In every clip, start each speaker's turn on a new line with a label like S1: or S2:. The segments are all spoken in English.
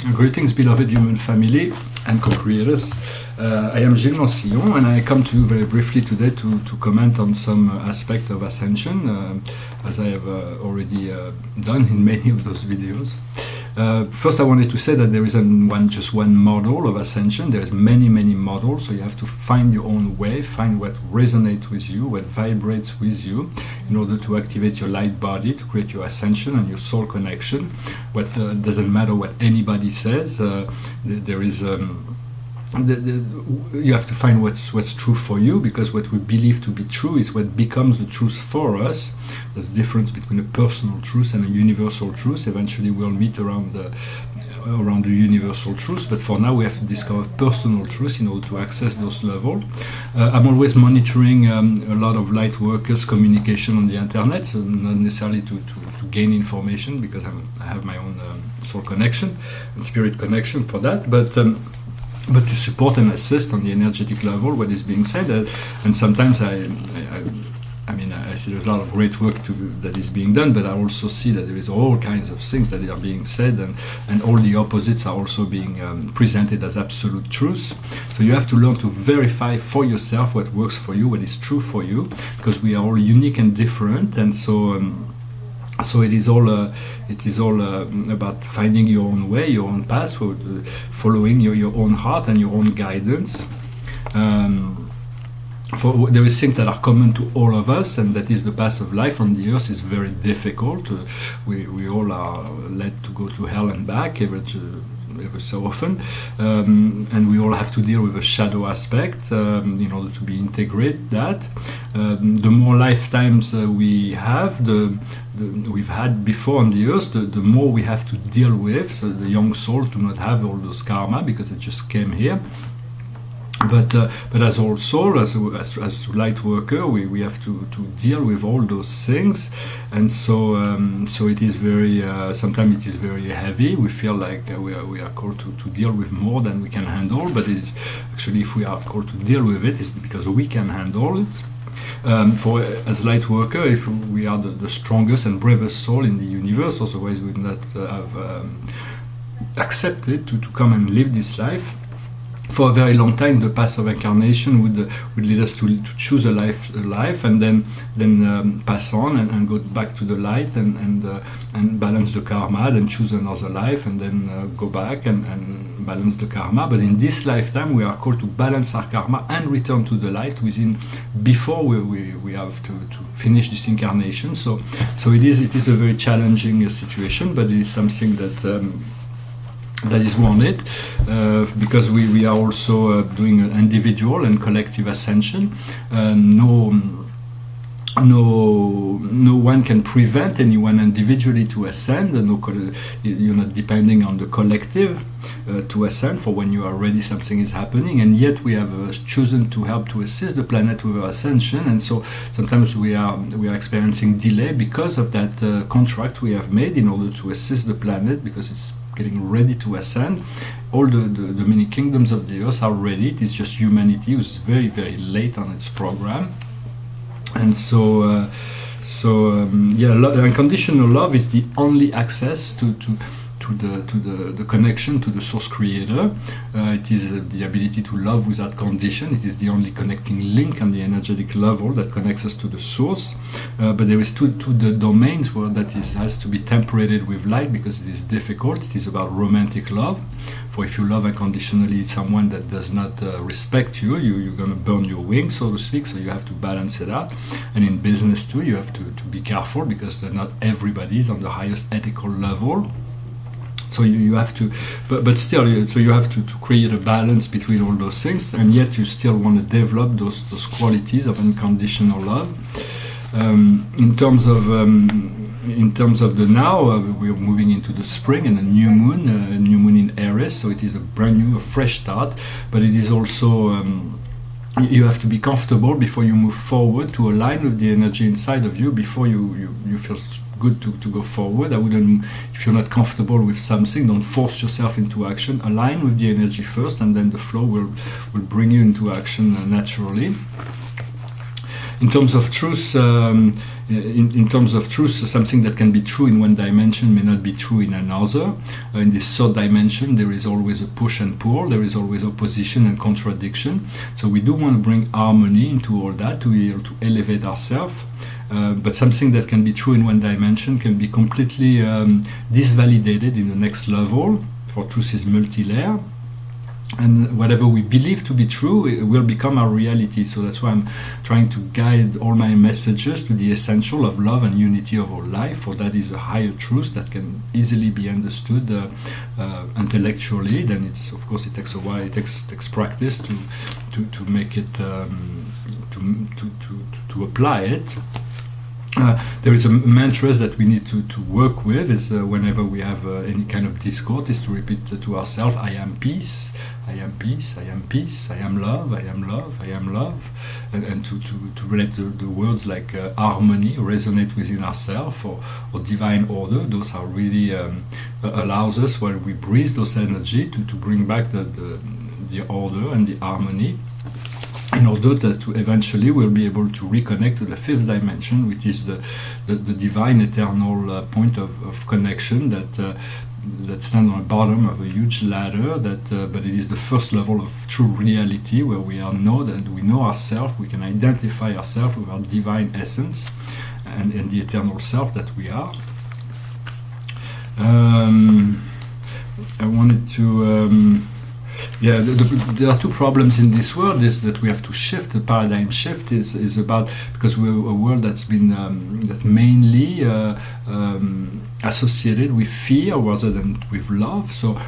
S1: Greetings, beloved human family and co-creators. I am Gilles Mancillon, and I come to you very briefly today to comment on some aspect of Ascension, as I have already done in many of those videos. First, I wanted to say that there isn't just one model of Ascension. There's many models, so you have to find your own way, find what resonates with you, what vibrates with you, in order to activate your light body, to create your ascension and your soul connection. What doesn't matter what anybody says. There is you have to find what's true for you, because what we believe to be true is what becomes the truth for us. There's a difference between a personal truth and a universal truth. Eventually we'll meet around the universal truth, but for now we have to discover personal truth in order to access those levels. I'm always monitoring a lot of light workers' communication on the internet, so not necessarily to gain information, because I have my own soul connection and spirit connection for that, but to support and assist on the energetic level what is being said. And sometimes I see there's a lot of great work that is being done, but I also see that there is all kinds of things that are being said, and all the opposites are also being presented as absolute truth. So you have to learn to verify for yourself what works for you, what is true for you, because we are all unique and different, and so it is all about finding your own way, your own path, following your own heart and your own guidance. There is things that are common to all of us, and that is the path of life on the earth is very difficult. We all are led to go to hell and back every so often, and we all have to deal with a shadow aspect in order to be integrate that. The more lifetimes we have, we've had before on the earth, the more we have to deal with. So the young soul do not have all those karma because it just came here. But as all soul, as light worker, we have to deal with all those things, and so it is very sometimes it is very heavy. We feel like we are called to deal with more than we can handle, but it is actually, if we are called to deal with it, it's because we can handle it. As light worker, if we are the strongest and bravest soul in the universe, otherwise we would not have accepted to come and live this life. For a very long time, the path of incarnation would lead us to choose a life, and then pass on and go back to the light and balance the karma, then choose another life, and then go back and balance the karma. But in this lifetime, we are called to balance our karma and return to the light before we have to finish this incarnation. So it is a very challenging situation, but it is something that is wanted, because we are also doing an individual and collective ascension. No one can prevent anyone individually to ascend. You're not depending on the collective to ascend. For when you are ready, something is happening, and yet we have chosen to help to assist the planet with our ascension. And so sometimes we are experiencing delay because of that contract we have made in order to assist the planet, because it's getting ready to ascend. All the many kingdoms of the earth are ready. It is just humanity who's very late on its program. And so unconditional love is the only access to the connection to the source creator. It is the ability to love without condition. It is the only connecting link on the energetic level that connects us to the source. But there is two domains where that has to be temperated with light, because it is difficult. It is about romantic love. For if you love unconditionally someone that does not respect you're going to burn your wings, so to speak. So you have to balance it out. And in business too, you have to be careful, because not everybody is on the highest ethical level. So you have to, but still, so you have to create a balance between all those things, and yet you still want to develop those qualities of unconditional love. In terms of the now, we are moving into the spring and a new moon in Aries. So it is a fresh start, but it is also you have to be comfortable before you move forward, to align with the energy inside of you before you feel good to go forward. I wouldn't, if you're not comfortable with something, don't force yourself into action. Align with the energy first, and then the flow will bring you into action naturally. In terms of truth, in terms of truth, something that can be true in one dimension may not be true in another. In this third dimension, there is always a push and pull, there is always opposition and contradiction. So we do want to bring harmony into all that, to be able to elevate ourselves. But something that can be true in one dimension can be completely disvalidated in the next level, for truth is multi-layer. And whatever we believe to be true, it will become our reality. So that's why I'm trying to guide all my messages to the essential of love and unity of all life, for that is a higher truth that can easily be understood intellectually. Then it's, of course, it takes a while, it takes practice to make it, to apply it. There is a mantra that we need to work with, is whenever we have any kind of discord, is to repeat to ourselves, I am peace, I am peace, I am peace, I am love, I am love, I am love, and to let the words like harmony resonate within ourselves, or divine order. Those are really allows us, while we breathe those energy, to bring back the order and the harmony, in order to eventually we'll be able to reconnect to the fifth dimension, which is the divine eternal point of connection that stands on the bottom of a huge ladder. But it is the first level of true reality, where we are known, we know ourselves, we can identify ourselves with our divine essence and the eternal self that we are. I wanted to. There are two problems in this world. Is that we have to shift. The paradigm shift is about, because we're a world that's been that mainly associated with fear rather than with love. So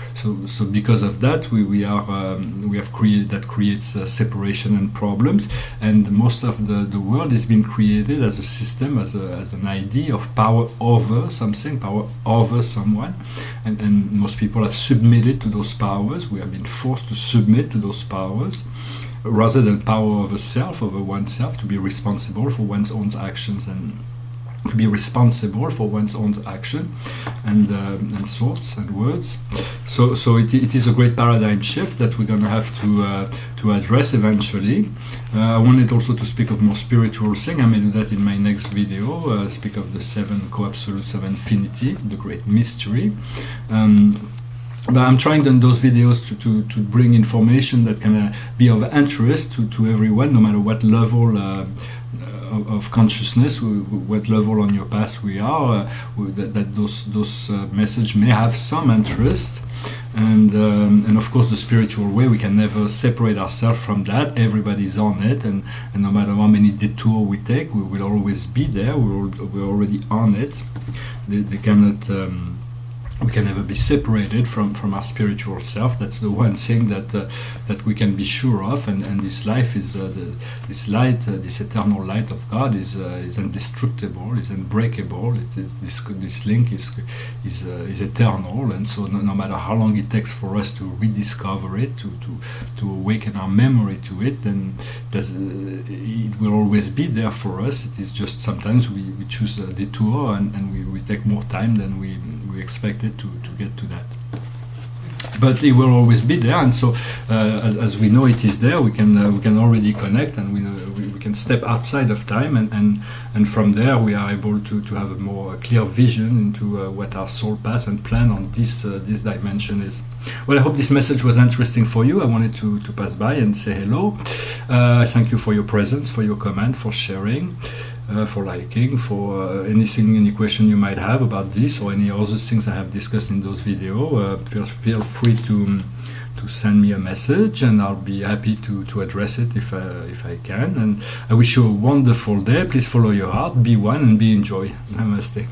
S1: because of that, we have created, that creates separation and problems. And most of the world has been created as a system, as an idea of power over something, power over someone, and most people have submitted to those powers. We have been forced to submit to those powers, rather than power over self, over oneself, to be responsible for one's own actions, and to be responsible for one's own action and thoughts and words. So it is a great paradigm shift that we're going to have to address eventually. I wanted also to speak of more spiritual things. I may do that in my next video. Speak of the 7 co-absolutes of infinity, the great mystery. But I'm trying in those videos to bring information that can be of interest to everyone, no matter what level of consciousness, what level on your path we are, that those messages may have some interest. And of course, the spiritual way, we can never separate ourselves from that. Everybody's on it, and no matter how many detours we take, we will always be there. We're already on it. They cannot. We can never be separated from our spiritual self. That's the one thing that we can be sure of. And this life is this light, this eternal light of God is indestructible, is unbreakable. This link is eternal. And so no matter how long it takes for us to rediscover it, to awaken our memory to it, then it will always be there for us. It is just sometimes we choose a detour, and we take more time than we expected to get to that. But it will always be there, and so as we know it is there, we can already connect, and we can step outside of time, and from there we are able to have a more clear vision into what our soul path and plan on this dimension is. Well, I hope this message was interesting for you. I wanted to pass by and say hello. I thank you for your presence, for your comment, for sharing, for liking, for any question you might have about this or any other things I have discussed in those videos. Feel free to send me a message, and I'll be happy to address it if I can. And I wish you a wonderful day. Please follow your heart, be one, and be enjoy. Namaste.